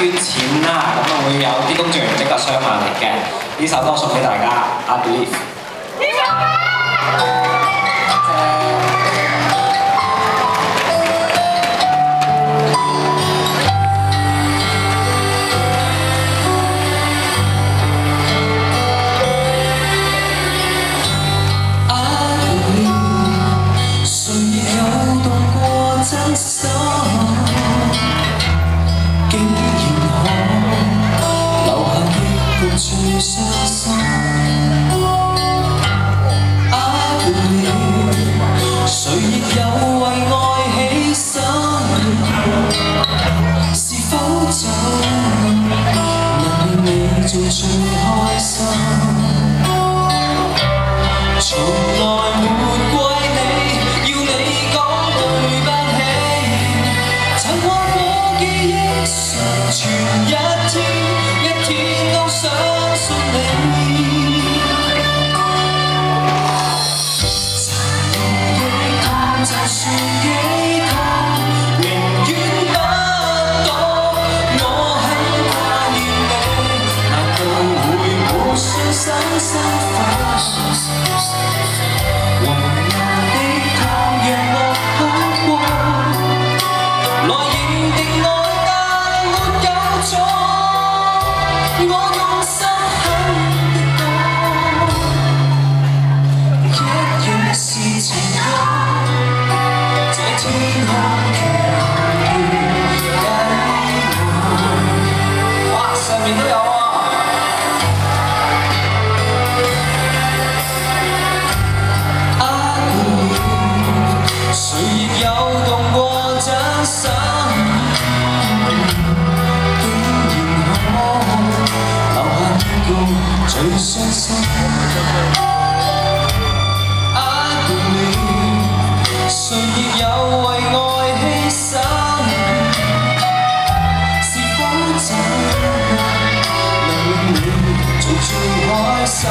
捐錢啦，咁啊會有啲工作人員即刻上埋嚟嘅。呢首歌送俾大家，I Believe。最傷心 I believe 誰亦有為愛犧牲，是否就能令你做最開心？從來沒怪你，要你講對不起，曾愛過記憶常存一天，一天都想信你，殘留的痛就算幾痛，寧願不懂。我很掛念你，難道會無數生生懷念的痛讓我好過，來認定愛但沒有錯，我用心狠的多，一樣是情歌，這天空橋與低，哇，上面都有啊！誰亦有動過掌心，竟然可留下結局最傷心。I believe 誰亦有為愛犧牲，是否這樣能令你做最開心？